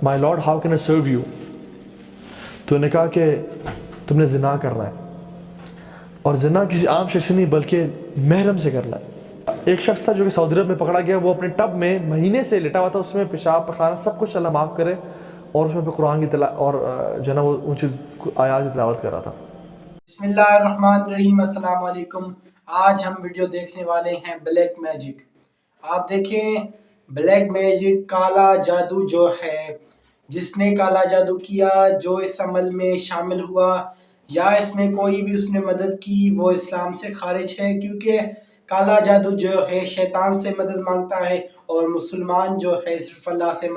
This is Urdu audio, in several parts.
My lord how can I serve you. تو نے کہا کہ تم نے زنا کرنا ہے، اور زنا کسی عام شخص سے نہیں بلکہ محرم سے کرنا ہے. ایک شخص تھا جو کہ سعودی عرب میں پکڑا گیا، وہ اپنے ٹب میں مہینے سے لٹا ہوا تھا، اس میں پیشاب پخانا سب کچھ اللہ معاف کرے، اور اس میں پہ قرآن کی اور جو ہے نا وہ اونچی آیات کی تلاوت کر رہا تھا. بسم اللہ الرحمن الرحیم. السلام علیکم. آج ہم ویڈیو دیکھنے والے ہیں بلیک میجک. آپ دیکھیں بلیک میجک، کالا جادو جو ہے، جس نے کالا جادو کیا، جو اس عمل میں شامل ہوا یا اس میں کوئی بھی اس نے مدد کی، وہ اسلام سے خارج ہے، کیونکہ کالا جادو جو ہے شیطان سے مدد مانگتا ہے، اور مسلمان جو ہے صرف اللہ سے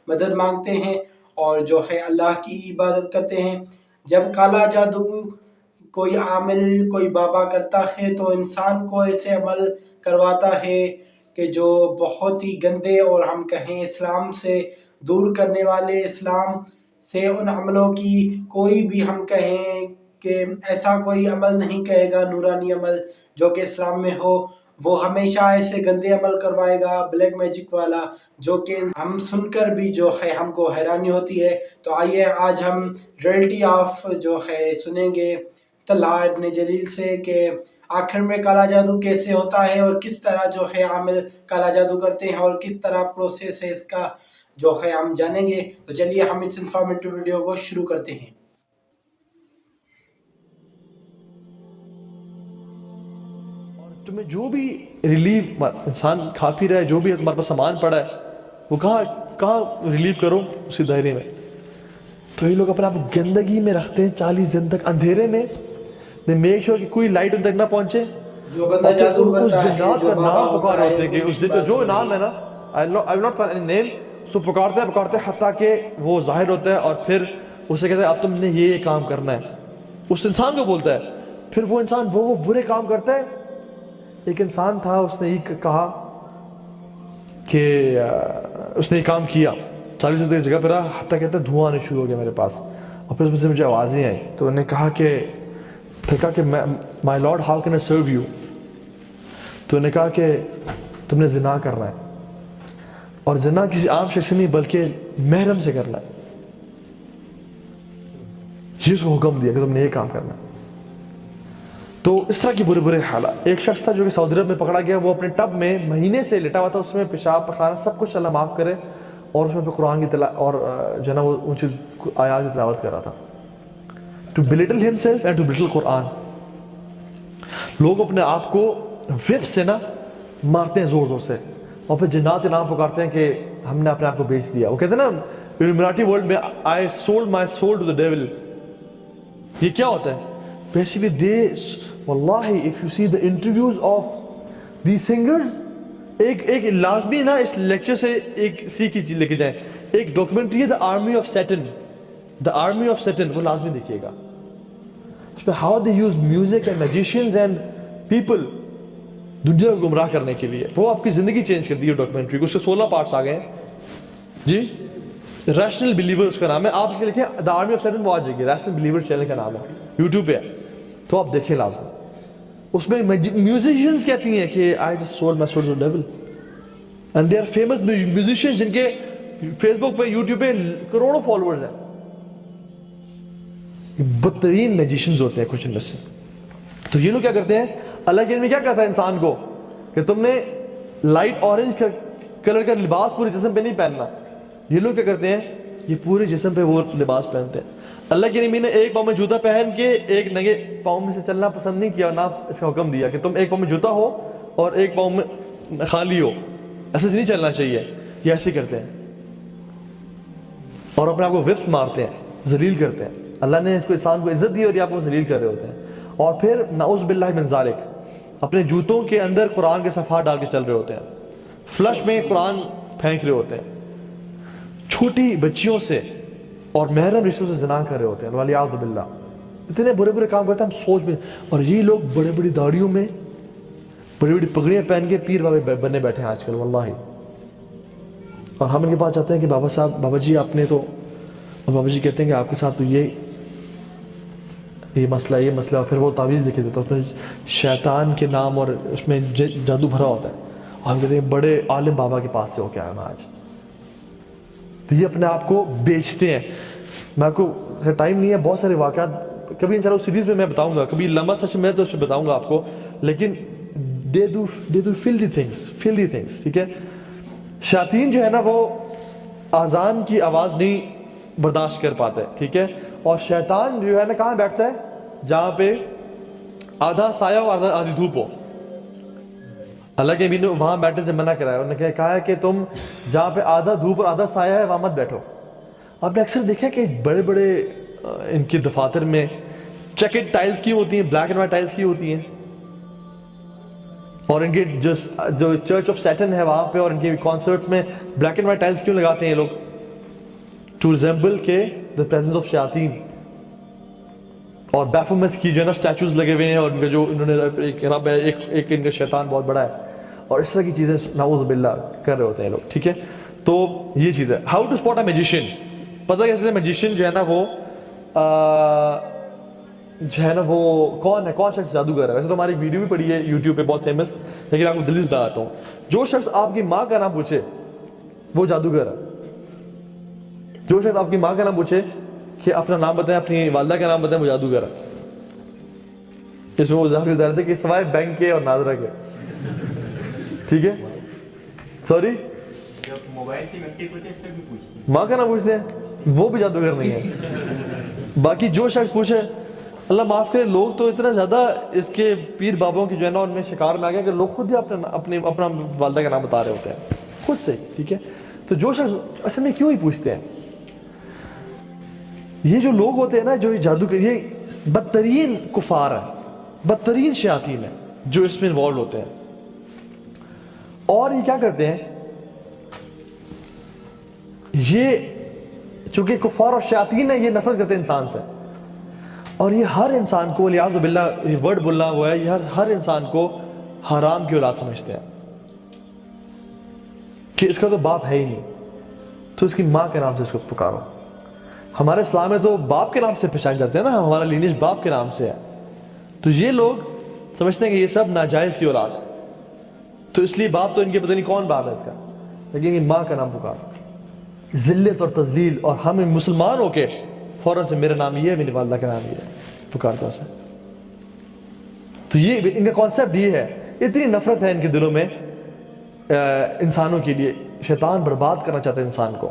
مدد مانگتے ہیں اور جو ہے اللہ کی عبادت کرتے ہیں. جب کالا جادو کوئی عامل، کوئی بابا کرتا ہے تو انسان کو ایسے عمل کرواتا ہے کہ جو بہت ہی گندے اور ہم کہیں اسلام سے دور کرنے والے، اسلام سے ان عملوں کی کوئی بھی ہم کہیں کہ ایسا کوئی عمل نہیں کہے گا نورانی عمل جو کہ اسلام میں ہو. وہ ہمیشہ ایسے گندے عمل کروائے گا بلیک میجک والا، جو کہ ہم سن کر بھی جو ہے ہم کو حیرانی ہوتی ہے. تو آئیے آج ہم ریئلٹی آف جو ہے سنیں گے طلحہ ابن جلیل سے کہ آخر میں کالا جادو کیسے ہوتا ہے، اور کس طرح جو ہے عامل کالا جادو کرتے ہیں، اور کس طرح پروسیس ہے اس کا جو ہے ہم جانیں گے. تو چلیے ہم اس انفارمیٹو ویڈیو کو شروع کرتے ہیں. تمہیں جو بھی ریلیف انسان کھا پی رہا ہے، جو بھی تمہارے پاس سامان پڑا ہے، وہ کہاں ریلیف کرو اسی دائرے میں. تو یہ لوگ اپنے آپ کو گندگی میں رکھتے ہیں 40 دن تک اندھیرے میں. میک شور کہ کوئی لائٹ ان تک نہ پہنچے. جو بندہ جادو اس کرتا ہے، جنات جو کا بابا نام پکار ہوتا ہے، ہوتے ہیں کہ اس دن کا جو نام ہے نا I will not call any name، سو پکارتے حتیٰ کہ وہ ظاہر ہوتا ہے، اور پھر اسے کہتے ہیں اب تم نے یہ کام کرنا ہے. اس انسان کو بولتا ہے. پھر وہ انسان وہ برے کام کرتا ہے. ایک انسان تھا، اس نے یہ کہا کہ اس نے یہ کام کیا، 40 دن تک جگہ پہ رہا، حتیٰ کہتا ہے دھواں آنے شروع ہو گیا میرے پاس، اور پھر اس میں سے مجھے آوازیں آئیں. تو انہوں نے کہا کہ my lord how can I serve you. تو انہوں نے کہا کہ تم نے زنا کرنا ہے، اور زنا کسی عام شخص سے نہیں بلکہ محرم سے کرنا ہے. یہ اس کو حکم دیا کہ تم نے یہ کام کرنا ہے. تو اس طرح کی برے حالات. ایک شخص تھا جو کہ سعودی عرب میں پکڑا گیا، وہ اپنے ٹب میں مہینے سے لٹا ہوا تھا، اس میں پیشاب پخانا سب کچھ اللہ معاف کرے، اور اس میں پہ قرآن کی اور جو ہے نا وہ اونچی آیات کی تلاوت کر رہا تھا. To belittle himself and to belittle Quran. لوگ اپنے آپ کو وپ سے نا مارتے ہیں زور سے، اور پھر جنات کے نام پکارتے ہیں کہ ہم نے اپنے آپ کو بیچ دیا. وہ کہتے ہیں نا الومناٹی ورلڈ میں I sold my soul to the devil. یہ کیا ہوتا ہے؟ Basically they wallahi if you see the interviews of these singers، ایک لازمی نا اس لیکچر سے ایک سیکھ لے کے جائیں. ایک ڈاکیومنٹری ہے The Army of Satan، The Army of Satan، وہ لازمی دیکھیے گا. اس پہ how they use music and magicians and people دنیا کو گمراہ کرنے کے لیے. وہ آپ کی زندگی چینج کر دی ہے ڈاکیومنٹری کو. اس کے 16 پارٹس آ گئے ہیں جی. ریشنل بلیور اس کا نام ہے. آپ اس کے لکھیں The Army of Satan، وہ آ جائے گی. ریشنل بلیور چینل کا نام ہے، یوٹیوب پہ ہے، تو آپ دیکھیں لازم. اس میں میوزیشینز کہتی ہیں کہ I just sold my soul to the devil and they are famous musicians جن کے فیس بک پہ، یوٹیوب پہ کروڑوں فالوورز ہیں. بدترین میجیشینز ہوتے ہیں کچھ ان میں سے. تو یہ لوگ کیا کرتے ہیں؟ اللہ کے علم میں کیا کہتا ہے انسان کو کہ تم نے لائٹ اورنج کلر کا لباس پورے جسم پہ نہیں پہننا. یہ لوگ کیا کرتے ہیں؟ یہ پورے جسم پہ وہ لباس پہنتے ہیں. اللہ کے نبی نے ایک پاؤں میں جوتا پہن کے ایک ننگے پاؤں میں سے چلنا پسند نہیں کیا، نہ اس کا حکم دیا کہ تم ایک پاؤں میں جوتا ہو اور ایک پاؤں میں خالی ہو. ایسے نہیں چلنا چاہیے. یہ ایسے کرتے ہیں اور اپنے آپ کو وپس مارتے ہیں، ذلیل کرتے ہیں. اللہ نے اس کو انسان کو عزت دی اور یہ آپ کو ذلیل کر رہے ہوتے ہیں. اور پھر نعوذ باللہ من ذالک اپنے جوتوں کے اندر قرآن کے صفحات ڈال کے چل رہے ہوتے ہیں، فلش میں قرآن پھینک رہے ہوتے ہیں، چھوٹی بچیوں سے اور محرم رشتوں سے زنا کر رہے ہوتے ہیں. والیاذ باللہ. اتنے برے کام کرتے ہیں ہم سوچ میں. اور یہ لوگ بڑی داڑیوں میں بڑی پگڑیاں پہن کے پیر بابے بنے بیٹھے ہیں آج کل واللہ. اور ہم ان کے پاس چاہتے ہیں کہ بابا جی آپ نے تو، اور بابا جی کہتے ہیں کہ آپ کے ساتھ تو یہ مسئلہ، اور پھر وہ تعویذ لکھے دیتے ہیں، اس میں شیطان کے نام اور اس میں جادو بھرا ہوتا ہے. اور ہم کہتے ہیں بڑے عالم بابا کے پاس سے ہو کے آیا میں آج. تو یہ اپنے آپ کو بیچتے ہیں. میں آپ کو ٹائم نہیں ہے, بہت سارے واقعات کبھی انشاءاللہ سیریز میں بتاؤں گا, کبھی لمبا سیشن میں تو اس میں بتاؤں گا آپ کو, لیکن دے ڈو فیلدی تھنگس, ٹھیک ہے. شیاطین جو ہے نا وہ اذان کی آواز نہیں برداشت کر پاتے, ٹھیک ہے, اور شیطان جو ہے نا کہاں بیٹھتا ہے, جہاں پہ آدھا سایہ اور آدھی دھوپ ہو. اللہ کے نبی نے وہاں بیٹھنے سے منع کرایا, انہوں نے کہا ہے کہ تم جہاں پہ آدھا دھوپ اور آدھا سایہ ہے وہاں مت بیٹھو. آپ نے اکثر دیکھا کہ بڑے بڑے ان کی دفاتر میں چیکڈ ٹائلز کی ہوتی ہیں, بلیک اینڈ وائٹ ٹائلز کی ہوتی ہیں, اور ان کے جو چرچ آف سیٹن ہے وہاں پہ اور ان کے کانسرٹس میں بلیک اینڈ وائٹ ٹائلز کیوں لگاتے ہیں یہ لوگ؟ ٹو ریزمبل کے دا پریزنس آف شیاطین. اور بیفومت کی جو ہے نا اسٹیچوز لگے ہوئے ہیں, اور ان کا جو انہوں نے ایک رب ہے, ایک ان کا شیطان بہت بڑا ہے, اور اس طرح کی چیزیں نعوذ باللہ کر رہے ہوتے ہیں لوگ, ٹھیک ہے. تو یہ چیز ہے. How to spot a magician, پتہ کیسے میجیشین جو ہے نا وہ جو ہے نا وہ کون شخص جادوگر ہے؟ ویسے تو ہماری ویڈیو بھی پڑی ہے یوٹیوب پہ بہت فیمس, لیکن آپ کو جلدی بتاتا ہوں. جو شخص آپ کی ماں کا نام پوچھے وہ جادوگر ہے. جو شخص آپ کی ماں کا نام پوچھے کہ اپنا نام بتائیں, اپنی والدہ کا نام بتائیں, وہ جادوگر ہے. اس میں وہ ظاہر درد ہے کہ سوائے بینک کے اور ناظرہ کے, ٹھیک ہے. سوری, ماں کا نام پوچھتے ہیں وہ بھی جادوگر نہیں ہے. باقی جو شخص پوچھے, اللہ معاف کرے, لوگ تو اتنا زیادہ اس کے پیر بابوں کی جو ہے نا ان میں شکار میں آ گئے کہ لوگ خود ہی اپنا والدہ کا نام بتا رہے ہوتے ہیں خود سے, ٹھیک ہے. تو جو شخص اصل میں کیوں ہی پوچھتے ہیں, یہ جو لوگ ہوتے ہیں نا جو جادوگر, یہ بدترین کفار ہیں, بدترین شیاطین ہیں جو اس میں انوالو ہوتے ہیں. اور یہ کیا کرتے ہیں, یہ چونکہ کفار اور شیاطین ہیں, یہ نفرت کرتے ہیں انسان سے, اور یہ ہر انسان کو والعیاذ باللہ یہ ورڈ بولنا ہوا ہے, یہ ہر انسان کو حرام کی اولاد سمجھتے ہیں کہ اس کا تو باپ ہے ہی نہیں, تو اس کی ماں کے نام سے اس کو پکارو. ہمارے اسلام میں تو باپ کے نام سے پہچانے جاتے ہیں نا, ہمارا لینیج باپ کے نام سے ہے. تو یہ لوگ سمجھتے ہیں کہ یہ سب ناجائز کی اولاد ہے, تو اس لیے باپ تو ان کے پتہ نہیں کون باپ ہے اس کا, لیکن یہ ماں کا نام پکارو. ذلت اور تذلیل, اور ہم مسلمان ہو کے فوراً سے میرا نام یہ ہے, میری والدہ کا نام یہ ہے, پکارتا اسے. تو یہ ان کا کانسیپٹ یہ ہے, اتنی نفرت ہے ان کے دلوں میں انسانوں کے لیے. شیطان برباد کرنا چاہتا ہے انسان کو.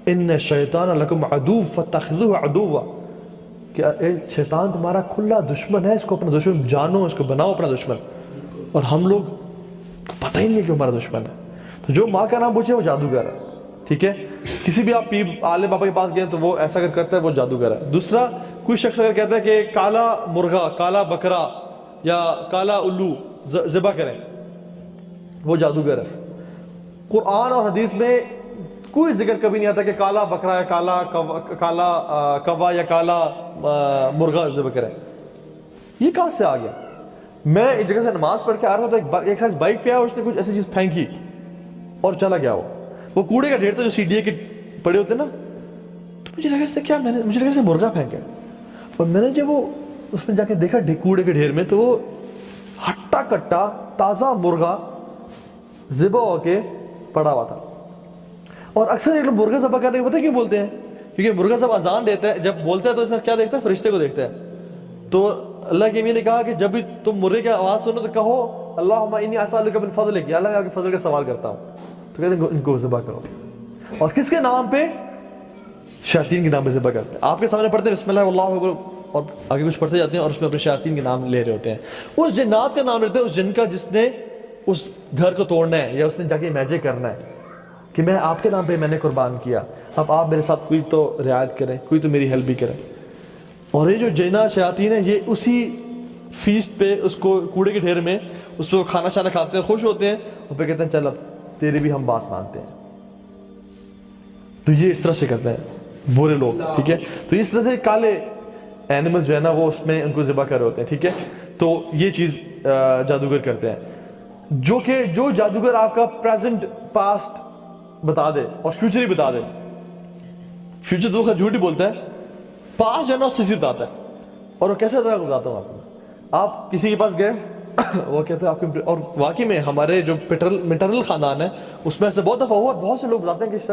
ان الشیطان لکم عدو فاتخذوه عدوا, کہ شیطان تمہارا کھلا دشمن ہے, اس کو اپنا دشمن جانو, اس کو بناؤ اپنا دشمن. اور ہم لوگ کو پتہ ہی نہیں ہے کہ ہمارا دشمن ہے. تو جو ماں کا نام پوچھے وہ جادوگر ہے, ٹھیک ہے. کسی بھی آپ عالم بابا کے پاس گئے تو وہ ایسا اگر کرتا ہے وہ جادوگر ہے. دوسرا, کوئی شخص اگر کہتا ہے کہ کالا مرغا, کالا بکرا یا کالا الو ذبح کریں, وہ جادوگر ہے. قرآن اور حدیث میں کوئی ذکر کبھی نہیں آتا کہ کالا بکرا یا کالا کوا یا کالا مرغا ذبح کریں. یہ کہاں سے آ گیا؟ میں ایک جگہ سے نماز پڑھ کے آ رہا تھا, ایک شخص بائک پہ آیا اور اس نے کچھ ایسی چیز پھینکی اور چلا گیا. وہ کوڑے کا ڈھیر تھا جو CDA کے پڑے ہوتے نا, تو مجھے لگا کیا, مجھے لگا مرغا پھینکا. اور میں نے جب وہ اس میں جا کے دیکھا کوڑے کے ڈھیر میں, تو وہ ہٹا کٹا تازہ مرغا ذبح ہو کے پڑا ہوا تھا. اور اکثر یہ لوگ مرغا ذبح کرنے کے پتہ کیوں بولتے ہیں؟ کیونکہ مرغا جب اذان دیتا ہے, جب بولتا ہے تو اس نے کیا دیکھتا ہے, فرشتے کو دیکھتا ہے. تو اللہ کے نبی نے کہا کہ جب بھی تم مرغے کی آواز سنو تو کہو اللہم انی اسألک من فضلک, یا اللہ میں آپ کے فضل کا سوال کرتا ہوں. تو کہتے ہیں ان کو ذبح کرو. اور کس کے نام پہ؟ شیاطین کے نام پہ ذبح کرتے ہیں. آپ کے سامنے پڑھتے ہیں بسم اللہ واللہ اکبر, اور آگے کچھ پڑھتے جاتے ہیں اور اس میں اپنے شیاطین کے نام لے رہے ہوتے ہیں. اس جنات کا نام لیتے ہیں, اس جن کا جس نے اس گھر کو توڑنا ہے یا اس نے جا کے میجک کرنا ہے کہ میں آپ کے نام پہ میں نے قربان کیا, اب آپ میرے ساتھ کوئی تو رعایت کریں, کوئی تو میری ہیلپ بھی کرے. اور یہ جو جنات شیاطین ہیں یہ اسی فیسٹ پہ, اس کو کوڑے کے ڈھیر میں اس پہ کھانا شانا کھاتے ہیں, خوش ہوتے ہیں, اور پھر کہتے ہیں چل اب تیری بھی ہم بات مانتے ہیں. تو یہ اس طرح سے کرتے ہیں برے لوگ, ٹھیک ہے. تو اس طرح سے کالے اینیملز جو ہے نا وہ اس میں ان کو ذبح کر رہے ہوتے ہیں, ٹھیک ہے. تو یہ چیز جادوگر کرتے ہیں. جو جادوگر آپ کا پریزنٹ پاسٹ بتا دے اور فیوچر ہی بتا دے, فیوچر تو جھوٹ ہی بولتا ہے, پاسٹ جو ہے نا اس سے بتاتا ہے. اور وہ کیسے بتاتا ہوں آپ کو, آپ کسی کے پاس گئے, وہ کہتے ہیں آپ کے, اور واقعی میں ہمارے جو میٹرل خاندان ہے اس میں ایسے بہت دفعہ ہوا, اور بہت سے لوگ بتاتے ہیں کہ